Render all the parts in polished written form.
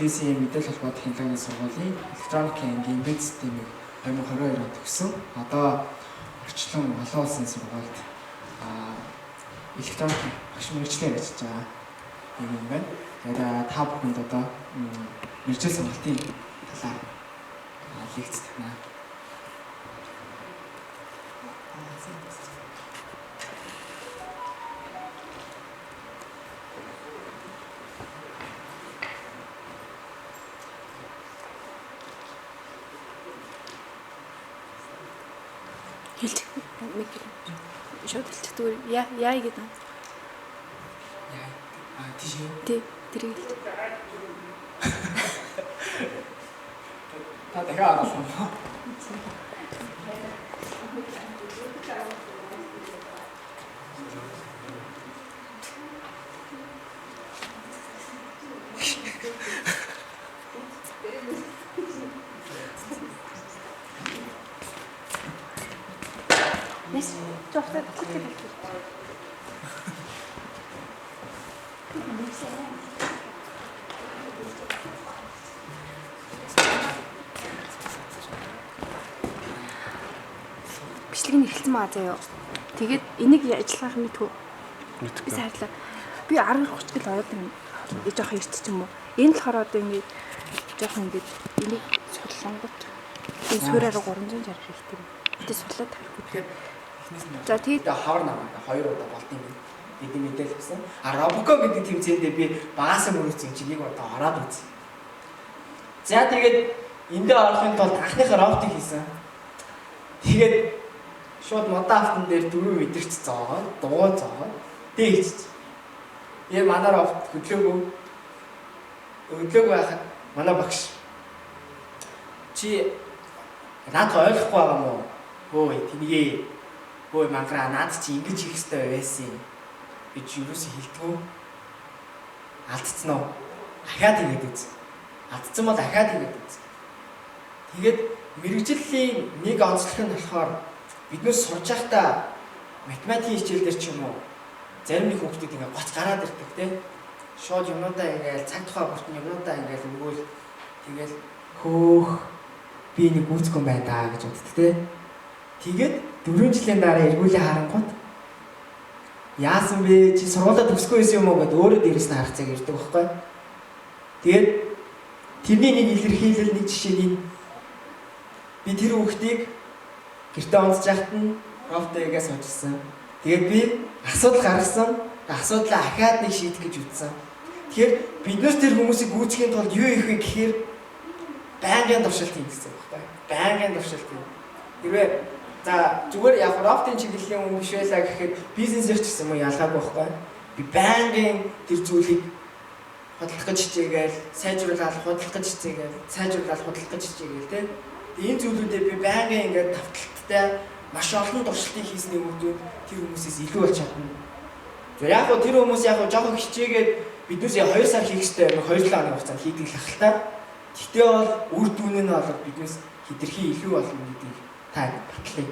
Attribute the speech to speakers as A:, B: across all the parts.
A: TCM мэдээлэл холбоот хянлагын сургуулийн электроникийн ангийн эмбед системийг 2022 онд төгссөн. Одоо орчлон олон улсын сургуульд электроник багш мэргэжлээр ажиллаж байгаа юм байна. Тэгээд та бүхэнд одоо мэргэжил сонголтын талаар лекц тавина.
B: Хэлчих микро. Шууд хэлчих зүгээр. Яа гэдэг юм.
A: Тийш.
B: Тий, тэрийг хэлчих.
A: Та дахиад аруулсан.
B: Нэс жоохтой хэлчих. Бичлэг нь эхэлсэн маа заяа. Тэгээд энийг ажиллах юм мэдгүй. Би сайрлаа. Би 10 30 кг ороод байна. Жоох ирч ч юм уу. Энэ болохоор одоо ингэ жоох ингэ энийг суллангууд. Энэ суураараа 360 хэрэгтэй. Тэ суллаад тавихгүй. За тэгээд
A: хавар намаа 2 удаа болт юм. Эдийн мэдээлэл гэсэн. Робоко гэдэг тэмцээндээ би багасаа мөрөцсөн чинь нэг удаа ороод үзье. За тэгээд эндээ орохын тулд анхныхаа роботыг хийсэн. Тэгээд шууд модон автан дээр 4 мэдэрч зоогоод, дугуй зоогоод дээч. Яа манай робот хөдлөөгүй байхад манай багш чи надад ойлгохгүй байгаа юм уу? Хөөе тэнийгээ хөөе мандраа наад чи ингэж хийх хэрэгтэй байсан гэж юусэн хэлтгүү. Алдцсан уу? Дахиад хийгээд үз. Алдсан бол дахиад хийгээд үз. Тэгээд мэрэгжлийн нэг онцлог нь болохоор биднээс сурж байхдаа математикийн хичээл дээр ч юм уу зарим нэг хүүхдүүд ингээ гоц гараад ирдэг тийм. Шууд юмудаа ингээл цаг тухай бүртэн юмудаа ингээл өгөөл тэгэл хөөх би нэг гүйцэхгүй байна даа гэж боддог тийм. Тэгээд 4 жилийн дараа эргүүлээ харангуут яасан бэ чи сургуулаа төгсөхгүй байсан юм уу гэдээ өөрөө дээрээс нь харах цаг ирдэг байхгүй. Тэгээд тэрний нэг илэрхийлэл нэг жишээ нь би тэр хүүхдийг гэртээ онцож яхад нь роботыгаас суучихсан. Тэгээд би асуудал гаргасан. Асуудлаа ахаад нэг шийдэх гэж үзсэн. Тэгэхээр биднээс тэр хүмүүсийг гүйцэхийн тулд юу хийх вэ гэхээр байнгын туршилт хийх гэсэн үг байна. Байнгын туршилт хий. Тэрвээ за зүгээр яг роботын чиглэлийн хүн биш байлаа гэхэд бизнесээр ч гэсэн юм ялгаагүй байхгүй. Би байнгын тэр зүйлийг бодлох гэж хичээгээл, сайжруулах, бодлох гэж хичээгээл, сайжруулах, бодлох гэж хичээгээл тийм. Энэ зүйлүүдээ би байнгын ингээд давталттай маш олон туршилтыг хийсний үр тэр хүмүүсээс илүү болж чадна. Яг гоо тэр хүмүүс яг гоо жоохон хичээгээд биднээс 2 сар хийх хэрэгтэй юм 2 хоногийн хугацаанд хийдэг л ахaltaа. Гэхдээ бол үр дүн нь бол биднээс хэтэрхий илүү болно гэдгийг та батлая.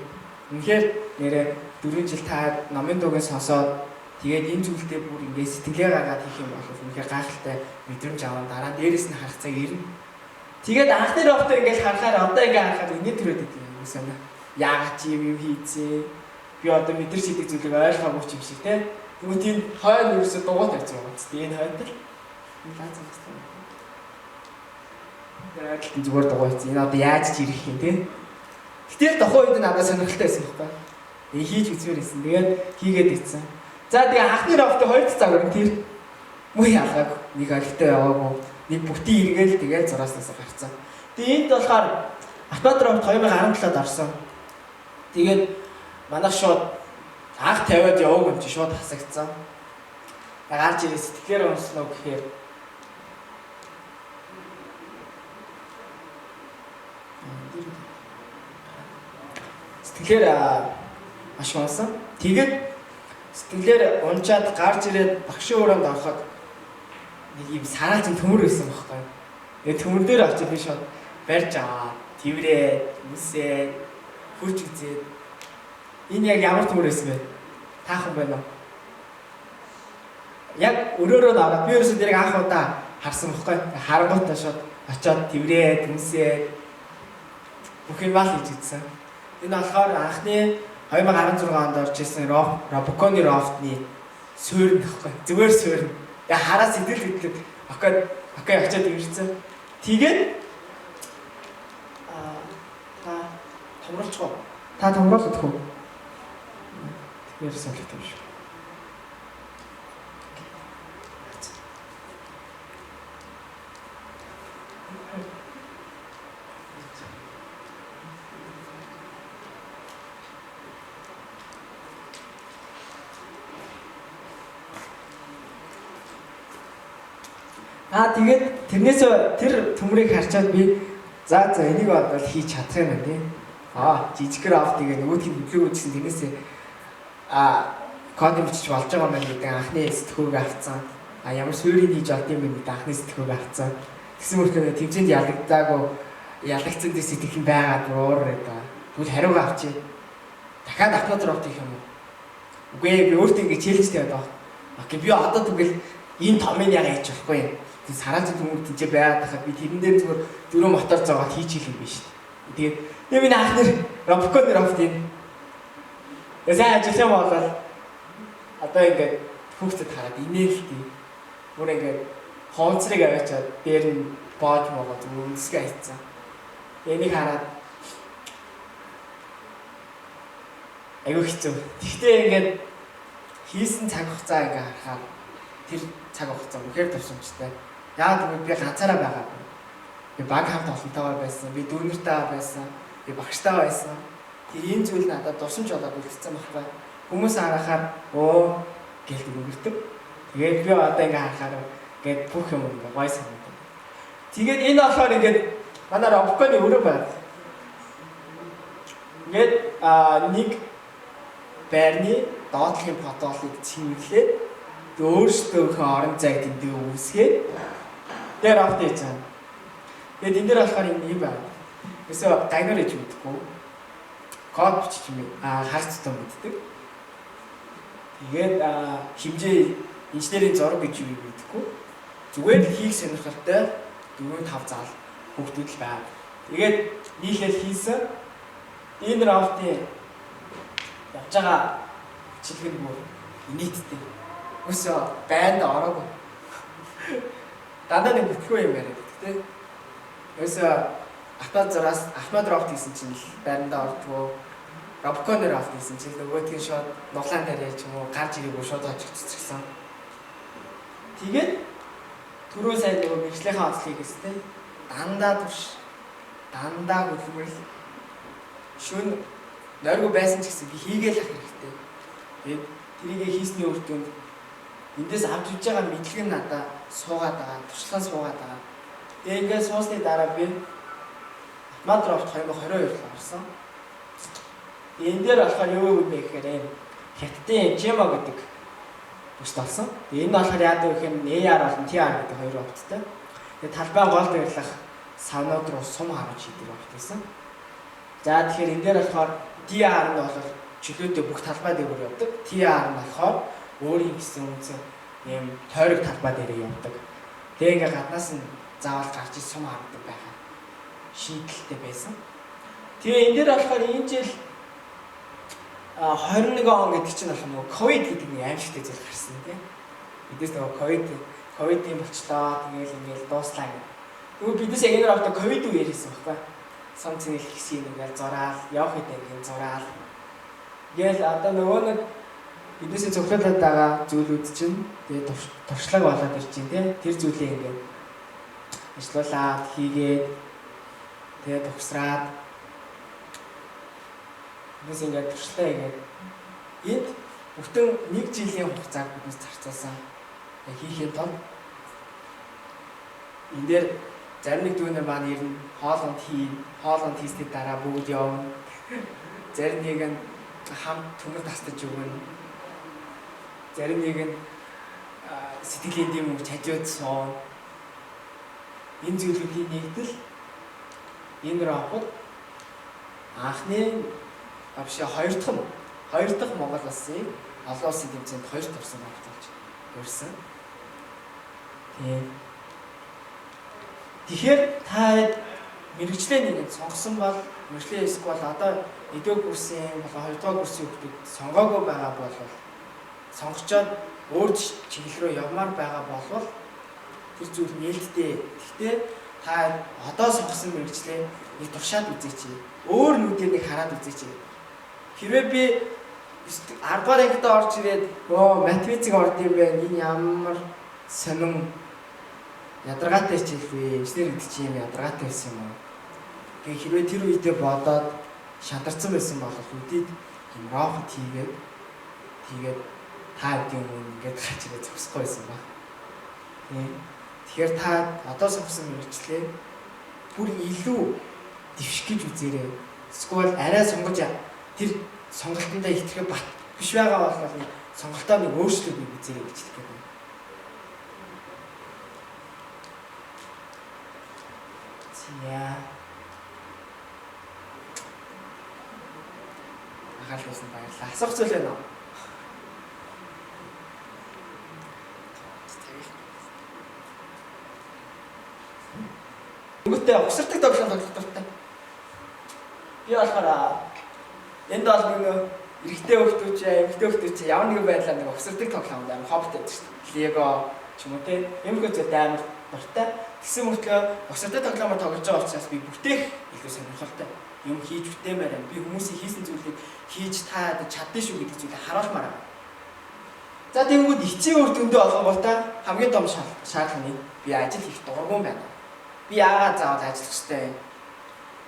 A: Үнэхээр нэрээ 4 жил та номын дуугийн сонсоод тэгээд энэ зүйлдээ бүр ингээд сэтгэлээ гаргаад хийх юм бол үнэхээр гайхалтай мэдрэмж аван дараа дээрээс нь харах цаг ирнэ. Тэгээд анхны роботоо ингээд харахаар одоо ингээд харахаар энэ төрөд идэв юм санаа. Яагаад чи юм хийцээ? Би одоо мэдэрч идэг зүйлийг ойлгоогүй юм шиг те. Тэгвэл тийм хойно ерөөсө дугуй тавьж байгаа биз дээ. Энэ хойд л. Энэ лааз юм. Тэгээд зүгээр дугуй хийц. Энэ одоо яаж ч ирэх юм те. Гэтэл тухайн үед надад сонирхолтой байсан байхгүй. Хийж үзмээр байсан. Тэгээд хийгээд ицсэн. За тэгээ анхны роботы 2 цаг өрн тэр муу ялгааг нэг олигтой яваагүй. Нэг бүтэн эргээл тэгээд зураснаас гарцсан. Тэгээд энд болохоор автомат робот 2017-д орсон. Тэгээд манайх шууд анх тавиад яваг юм чи шууд хасагдсан. Гарч ирээ сэтгэлээр унснаа гэхээр сэтгэлээр маш унсан. Тэгээд сэтгэлээр унчаад гарч ирээд багшийн өрөөнд ороход нэг юм сараачин төмөр байсан байхгүй. Тэгээд төмөр дээр очиж би шууд барьж аваа. Тэврээд, үсээд, хурж үзээд. Энэ яг ямар төмөр байсан бэ? Таахан байна уу? Яг өрөөрөө наваад би ерөөсөө тэрийг анх удаа харсан байхгүй. Харангуйтаа шууд очиод тэврээ, дүнсээ бүх юм л хийж үзсэн. Энэ болохоор анхны 2016 онд орж ирсэн Робоконы рофтны суурь нөхгүй. Зүгээр суурь. Яа хараа сэтэл хөдлөд окей очиод ирсэн. Тэгээд та томруулчих. Та томруулах уу? Тэгэхээр солих юм шүү. Тэгээд тэрнээс тэр төмрийг харчаад би за энийг бол хийж чадах юм байна тийм. Жижиг граф тэгээ нөгөөдгийг хөдлөө үзсэн тэрнээс код бичиж болж байгаа юм байна гэдэг анхны сэтгүүг авцсан. Ямар суурийг хийж олд юм бэ гэдэг анхны сэтгүүг авцсан. Тэгсэн мөртлөө тэмцээнд ялагдсан дэ сэтгэх юм байгаад уур гэдэг. Тэгвэл хариуг авчи. Дахиад апплод руу хийх юм уу? Үгүй би өөртөө ингэ челленж тавиад байгаа. Окей би одоо тэгвэл энэ томыг яг хийж болохгүй юм. Сарааж дүнг тийж байгаад хахад би тэрэн дээр зүгээр дөрөв мотор заагаад хийж хийх юм биш. Тэгээд миний анхны Робоконы рофт юм. Ясаа ажиллах юм бол одоо ингээд хүүхдэд хараад инээлтий. Бүр ингээд хоолцрыг аваачаад дээр нь боож могоод үнсгээ хийцэн. Энийг хараад айгүй хэцүү. Тэгтээ ингээд хийсэн цаг хугацаа ингээ харахаар тэр цаг хугацаа үнэхээр төвшмжтэй. Яагаад гэвэл би ганцаараа байгаагүй. Би баг хамт олонтойгоор байсан, би дүүнэртэйгээ байсан, би багштайгаа байсан. Тэр ийм зүйл надад дурсамж болоод үлдсэн байхгүй. Хүмүүс харахаар гэлт өнгөрдөг. Тэгээд би одоо ингээ харахаар гээд бүх юм ингээ гой санагдав. Тэгээд энэ болохоор ингээд манай Робоконы өрөө байна. Ингээд нэг байрны доотлохын протоколыг цэвэрлээд өөрсдийнхөө орон зайг тэмдэг үүсгээд дээр авт хийж байгаа. Тэгээд энэ дээр болохоор юм байна. Эсвэл дайнер гэж мэдхгүй. Код бичиж юм харц тоо мэддэг. Тэгээд хэмжээ инженерийн зураг гэж юу мэдхгүй. Зүгээр л хийх сонирхолтой 4-5 зал хүүхдүүд л байна. Тэгээд нийлэл хийсэн. Энэ рафтын явж байгаа чиглэл бүр нийтдээ. Өсөө байнд ороогүй. Дандаа нэг бүтлгүй юм яриад гэдэг тийм. Өсөө Ахмад рофт хийсэн чинь л байранда ордгоо. Робоконы рофт хийсэн чинь нөгөөдгийн шууд нуглаан дээр яач юм уу гарч ирээгүй шууд очиж цэцгэлсэн. Тэгээд түрүү сайн нөгөө мэржлийнхаа онцлог хийсэн тийм. Дандаа турш. Дандаа хөдөлмөрл. Шүн нойргүй байсан ч гэсэн би хийгээл ах хэрэгтэй. Тэгээд тэрийг хийсний үр дүнд эндээс авч иж байгаа мэдлэг нь надад суугаад байгаа, туршлага суугаад байгаа. Тэгээд ингээд суусны дараа би Ахмад рофт 2022 он орсон. Энэ дээр болохоор юу юм бэ гэхээр хятадын Jema гэдэг бүст олсон. Энэ нь болохоор яадаг гэх юм AR болон TR гэдэг хоёр роботтой. Тэгээд талбай гол дээрлэх савнууд руу сум харуулж хийдэг робот байсан. За тэгэхээр энэ дээр болохоор TR нь бол чөлөөтэй бүх талбай дээр явдаг. TR нь болохоор өөрийн гэсэн үнсэн ийм тойрог талбай дээр явдаг. Тэгээ ингээ гаднаас нь заавал гарч иж сум харагддаг байхаа шийдэлтэй байсан. Тэгээ энэ дээр болохоор энэ жил 21 он гэдэг чинь болох юм уу? Ковид гэдэг нэг аимшигтэй зүйл гарсан тийм. Бидээс нөгөө ковид юм болчлоо. Тэгээл ингээл дууслаа гэх. Тэгвэл бидээс яг энэ авто ковид үеэр хийсэн байхгүй. Сон цэнгэл хэсгийг ингээл зураал, явах үед ингээл зураал. Ингээл одоо нөгөө нэг биднээсээ цогцолоод байгаа зүйлүүд чинь тэгээ туршлага болоод ирж байна тийм. Тэр зүйлийг ингээд ажиллуулаад хийгээд тэгээ төгсраад биднээс ингээд туршлаа хийгээд энд бүтэн 1 жилийн хугацааг биднээс зарцуулсан. Хийхэд тоо энэ дээр зарим нэг дүүнер маань ирнэ хоолонд хийсний дараа бүгд явна. Зарим нэг нь хамт төмөр тастаж өгнө. Зарим нэг нь сэтгэлийн дэм өгч хажууд суун. Энэ зүйлүүдийн нэгдэл энэ робот анхны авши хоёр дахь Монгол улсын олон улсын тэмцээнд хоёр давсан робот болж ирсэн. Тийм. Тэгэхээр та мэрэгчлээ нэг сонгосон бол мэрэгчлээ эсвэл одоо 1-р курсын болон 2-р курсын хүүхдүүд сонгоогүй байгаа бол сонгочоод өөр чиглэл рүү явмаар байгаа бол тэр зүйл нээлттэй. Гэхдээ та одоо сонгосон мэрэгчлээ нэг туршаад үзээч. Өөр нүдээр нэг хараад үзээч. Хэрвээ би 10-р ангид орж ирээд математик орд юм байна. Энэ ямар сонин ядаргаатай хичээл вэ? Инженер гэдэг чинь юм ядаргаатай байсан юм уу? Гэхдээ хэрвээ тэр үедээ бодоод шадарсан байсан бол үдид юм рофт тэгээд та хэдийн өмнө ингээд гарч ирээд зогсохгүй байсан ба. Тэгэхээр та одоо сонгосон мэргэжлээ бүр илүү дэвшгэж үзээрэй. Эсвэл арай сонгож тэр сонголтондоо итгэх бат биш байгаа бол сонголтоо нэг өөрчлөлт үзээрэй гэж хэлэх гээд байна. Яа. Ахалсан баярлалаа. Асуух зүйл байна уу? Үгүйтэй угсардаг тоглоом тоглох дуртай. Би болохоор энд бол нэг эрэгтэй хүмүүс эмэгтэй хүмүүс ямар нэгэн байдлаар нэг угсардаг тоглоом амар хоббитэй байдаг шүү дээ. Лего ч юм уу те. Эмэгтэй зүйл амар дуртай. Тэгсэн мөртлөө угсардаг тоглоомоор тоглож байгаа учраас би бүтээх илүү сонирхолтой. Юм хийж бүтээмээр байна. Би хүмүүсийн хийсэн зүйлийг хийж та чаддсан шүү гэдэг зүйлийг харуулмаар байна. За тэгвэл эцсийн үр дүндээ олгох та хамгийн том шаардлага нь би ажил хийх дургуун байна. Би яагаад заавал ажиллах ёстой вэ?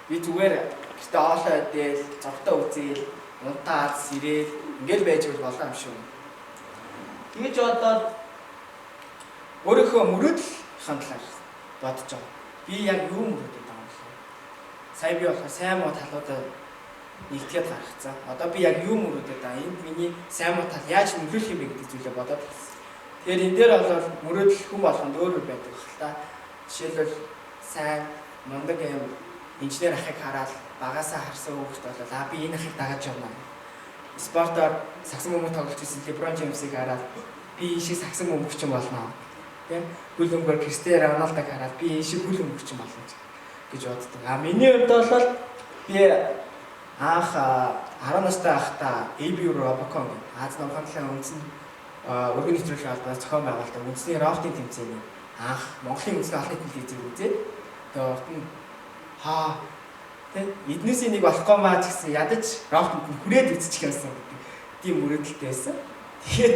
A: Би зүгээр гэртээ оолоо идэл, зовтоо үзээл, унтаад сэрэл ингээл байж болно юм шүү. Тэгэж бодоод өөрийнхөө мөрөөдлийн талаар бодож байгаа. Би яг юу мөрөөдөд байгаа юм бэ? Сая би болохоор сайн муу талуудаа нэгтгэж гаргацсан. Одоо би яг юу мөрөөдөд байгаа? Энд миний сайн муу тал яаж нөлөөлөх юм бэ гэдэг зүйлээ бодоод хэлсэн. Тэгэхээр энэ дээр бол мөрөөдөл хүн болгонд өөр байдаг байна л та. Жишээлбэл сайн мундаг юм инженер ахыг хараад багасаа харсан хүүхэд бол би энэ ахыг дагаж явна. Спортоор сагсан бөмбөг тоглож ирсэн LeBron James-ийг хараад би энэ шиг сагсан бөмбөгч болно. Тэ? Гүл өмгөр Кристиано Роналдог хараад би энэ шиг гүл өмгөгч болно гэж боддог. Миний хувьд бол би анх 10 настай байхдаа AB Robocon Аз намхан талын үндсэн өргөн нэвтрүүлгийн албаас зохион байгуулдаг үндэсний роботын тэмцээний анх Монголын үндэсний албаны телевизээр үзээд тэгээд урд нь тэ эднээсээ нэг болохгүй маа ч гэсэн ядаж роботод нь хүрээд үзчих юмсан гэдэг тийм мөрөөдөлтэй байсан. Тэгээд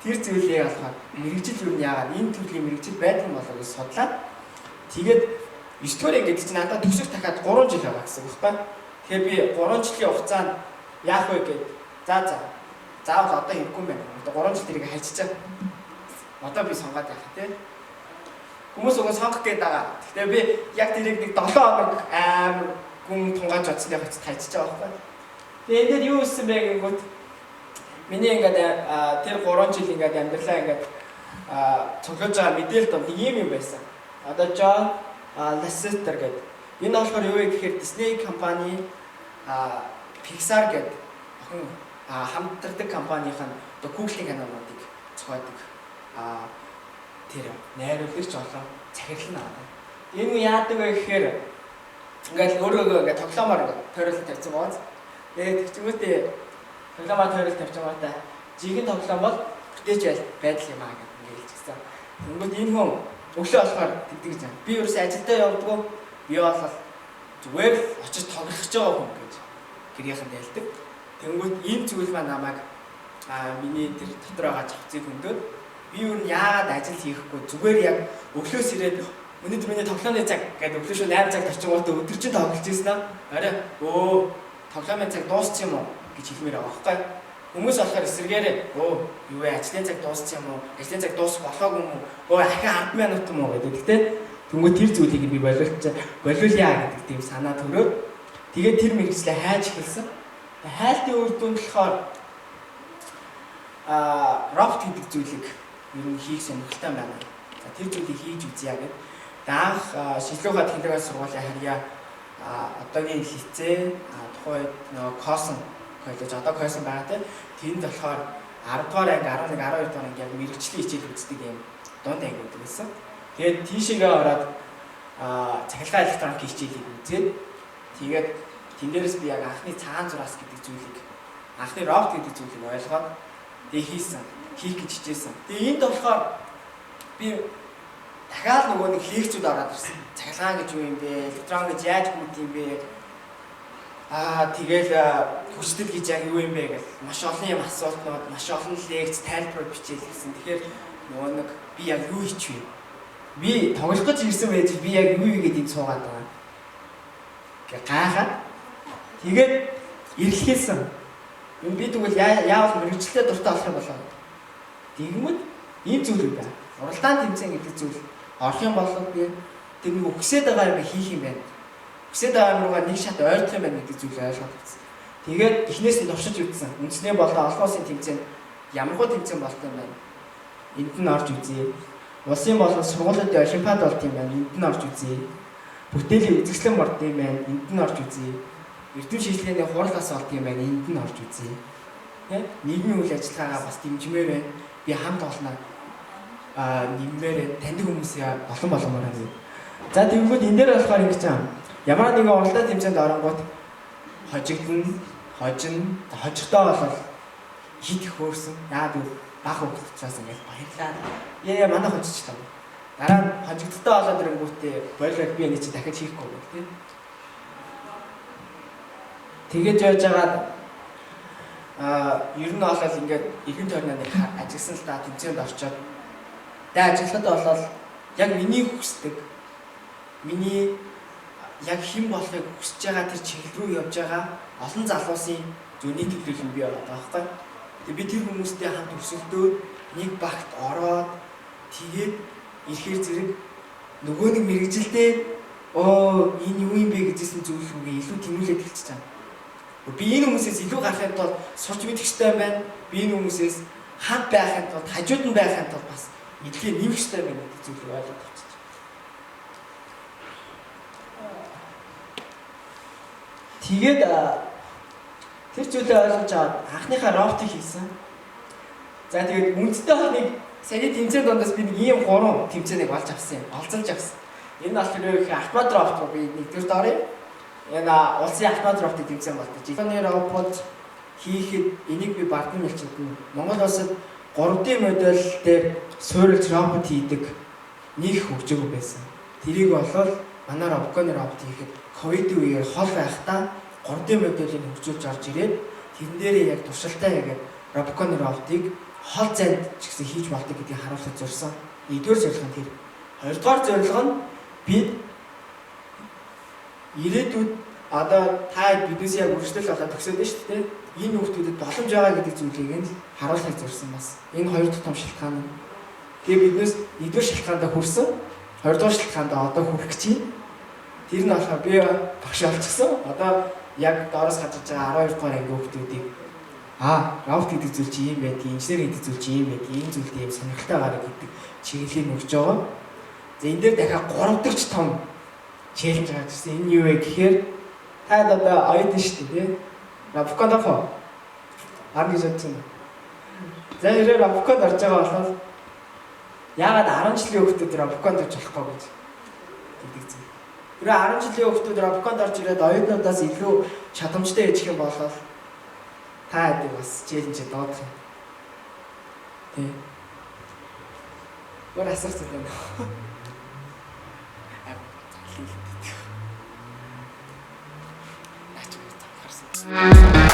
A: тэр зүйлээ болохоор мэрэгжил юу яагаад энэ төрлийн мэрэгжил байдаг юм болоо гэж судлаад тэгээд 9 дугаар ингээд чинь надад төсөв дахиад 3 жил байгаа гэсэн үг байна. Тэгэхээр би 3 жилийн хугацаанд яах вэ гэд заавал одоо хэрэггүй юм байна. Одоо 3 жил тэрийг хайчичаа. Одоо би сонгоод явах тий. Хүмүүс уг сонгох гээд байгаа. Гэхдээ би яг тэрийг нэг 7 хоног амар гүн тунгааж бодсны хэвчээ хайчиж байгаа байхгүй. Тэгээ энэ дээр юу хийсэн бэ гэнгүүт миний ингээд тэр 3 жил ингээд амьдралаа ингээд цуглаж байгаа мэдээлэл дом нэг юм байсан. Одоо John Lasseter гэдэг. Энэ болохоор юу вэ гэхээр Disney компани Pixar гэдэг охин хамтардаг компанийн одоо Google-ийн кинонуудыг зохиодог тэр найруулагч болон захирал нь аа. Энэ нь яадаг вэ гэхээр ингээд өөрөө ингээд тоглоомоор ингээд тойруулалт тавьсан бооз. Тэгээд тэгчмүүдээ тоглоомоор тойруулалт тавьж байгаатай жигийн тоглоом бол бүтээж байдал юм аа гэж ингээд хэлчихсэн. Тэгвэл энэ хүн өглөө болохоор тэгдэг гэж байна. Би ерөөсөө ажилдаа явдаггүй. Би бол зүгээр очиж тоглох гэж байгаа хүн гэж гэрийнхэнд ялдаг. Тэнгүүт ийм зүйл маань намайг миний тэр дотор байгаа чавцыг хөндөд би юу яагаад ажил хийхгүй зүгээр яг өглөөс ирээд өнөөдөр миний тоглоомын цаг гэдэг өглөө шөнө 8 цагт очингуудаа өдөр чинь тоглож ирсэн аа. Арай тоглоомын цаг дуусчих юм уу гэж хэлмээр байгаа байхгүй. Хүмүүс болохоор эсэргээрээ юу вэ ажлын цаг дуусчих юм уу? Ажлын цаг дуусах болоогүй юм уу? Ахин 10 минут юм уу гэдэг те. Тэнгүү тэр зүйлийг би болиулъя гэдэг тийм санаа төрөөд тэгээд тэр мэргэжлээ хайж эхэлсэн. Хайлтын үр дүнд болохоор робот гэдэг зүйлийг ер нь хийх сонирхолтой байна. За тэр зүйлийг хийж үзье гэдэг. Анх шилжүүлэх технологийн сургуулийн харьяа одоогийн лицей тухайн нөгөө Косон коллеж одоо Косон байгаа тийм. Тэнд болохоор 10 дугаар анги 11 12 дугаар анги яг мэргэжлийн хичээл үздэг юм дунд анги гэдэг байсан. Тэгээд тийшээгээ ороод цахилгаан электроник хичээлийг үзээд тэгээд тэн дээрээс би яг анхны цагаан зураас гэдэг зүйлийг анхны робот гэдэг зүйлийг ойлгоод тэг хийх гэж хичээсэн. Тэгээ энд болохоор би дахиад нөгөө нэг лекцүүд ороод ирсэн. Цахилгаан гэж юу юм бэ? Электрон гэж яаж гүйт юм бэ? Тэгэл хүчтэй гэж яг юу юм бэ гэж маш олон юм асуултнууд, маш олон лекц тайлбар бичээл гэсэн. Тэгэхээр нөгөө нэг би яг юу хийчихвэ? Би тоглох гэж ирсэн байж би яг юу хийгээд энд суугаад байгаа. Гэ гайхаад тэгээд ирлэхээсэн. Юм би тэгвэл яавал мэрэгчлээ дуртай болох юм болоо. Тэгмэд ийм зүйл үү? Уралдаан тэмцээн гэдэг зүйл орох юм бол би тэр нэг өгсөд байгаа юм хийх юм байна. Өсөд байгаа юм руугаа нэг шат ойртох юм байна гэдэг зүйлийг ойлгоод байна. Тэгээд эхнээс нь туршиж үзсэн. Үндснээ болоо олон улсын тэмцээнд ямархуу тэмцээн болт юм байна. Энд нь орж үзье. Улсын болон сургуулиудын олимпиад болт юм байна. Энд нь орж үзье. Бүтээлийн үзэсгэлэн болт юм байна. Энд нь орж үзье. Эрдэм шийдлээний хуралдаас болт юм байна. Энд нь орж үзье. Нийгмийн үйл ажиллагаагаа бас дэмжмээр байна. Би хамт олно. Нэммээр таньдаг хүмүүсээ олон болгомоор байна. За тэгвэл энэ дээр болохоор ингэж юм. Ямар нэгэн уралдаан тэмцээнд оронгууд хожигдно, хожигдоо болол хит их хөөрсөн. Яа гэвэл баг хөвгчээс ингэж баярлаа. Манай хожигчлаа. Дараа нь хожигдтоо болоод ирэнгүүтээ бойлог би энэ чи дахиж хийхгүй гэх тийм. Тэгэж яаж яагаад ер нь болол ингээд эргэн тойрноо нэг ажигласан л да тэмцээнд орчоод ажиллахад болол яг миний хүсдэг миний яг хэн болохыг хүсэж байгаа тэр чиглэл рүү явж байгаа олон залуусын зөний төлөөлөл бий байгаа байхгүй. Тэгээ би тэр хүмүүстэй хамт өсөлтөө нэг багт ороод тэгээд ирэхээр зэрэг нөгөө нэг мэрэгжилдээ энэ юу юм бэ гэжсэн зүйл рүүгээ илүү тэмүүлээд хэлчихэж байгаа. Би энэ хүмүүсээс илүү гарахын тулд сурч мэдэх хэрэгтэй байна. Би энэ хүмүүсээс хамт байхын тулд хажууд нь байхын тулд бас эдгээр нэмэх хэрэгтэй байна гэдэг зүйлийг ойлгоод авчих. Тэгээд тэр зүйлээ ойлгож аваад анхныхаа роботыг хийсэн. За тэгээд үндэстэй холныг саяны тэмцээн дондоос би нэг ийм 3 тэмцээнийг олж авсан юм. Олзолж авсан. Энэ бол тэр автомат робот руу би нэгдүгээр дорё. Энэ улсын автомат роботыг тэмцээн болдог. Жихоны робот хийхэд энийг би бардын мэлчилдэн Монгол улсад 3D модель дээр суурилж робот хийдэг нэг хөгжөөгөө байсан. Тэрийг болол манай робоконы робот хийхэд ковид үеэр хол байхдаа 3D модулийг хөгжүүлж орж ирээд тэрэн дээрээ яг туршилтаа хийгээд робоконы роботыг хол зайд ч гэсэн хийж болдог гэдгийг харуулж зорьсон. Нэгдүгээр зорилго нь тэр. Хоёрдугаар зорилго нь бид ирээдүйд одоо та биднээс яг үргэлжлэл болоод төгсөөд байна шүү дээ. Энэ хүмүүстэд боломж байгаа гэдэг зүйлийг нь харуулахыг зорьсон бас. Энэ хоёр дахь том шалтгаан нь. Тэгээ биднээс нэгдүгээр шалтгаандаа хүрсэн. Хоёрдугаар шалтгаандаа одоо хүрэх гэж байна. Тэр нь болохоор би багш олчихсон. Одоо яг доороос гарч байгаа 12 дугаар анги хүмүүсийг робот гэдэг зүйл чи юм байдаг, инженер гэдэг зүйл чи юм байдаг, энэ зүйлд ийм сонирхолтой гараг гэдэг чиглэлийг өгч байгаа. За энэ дээр дахиад 3 дахь том челленж гарч ирсэн. Энэ юу вэ гэхээр та одоо оюутан шүү дээ, тийм. Робоконд орох. Арга гэж бодсон. За ирээ робоконд орж байгаа болохоор яагаад 10 жилийн хүүхдүүд робоконд орж болохгүй гэж гэдэг зүйл. Тэр 10 жилийн хүүхдүүд робоконд орж ирээд оюутнуудаас илүү чадамжтай ээж юм болол та яадаг бас челленж доодох юм. Тийм. Гэр асуух зүйл байна. Наач харсан.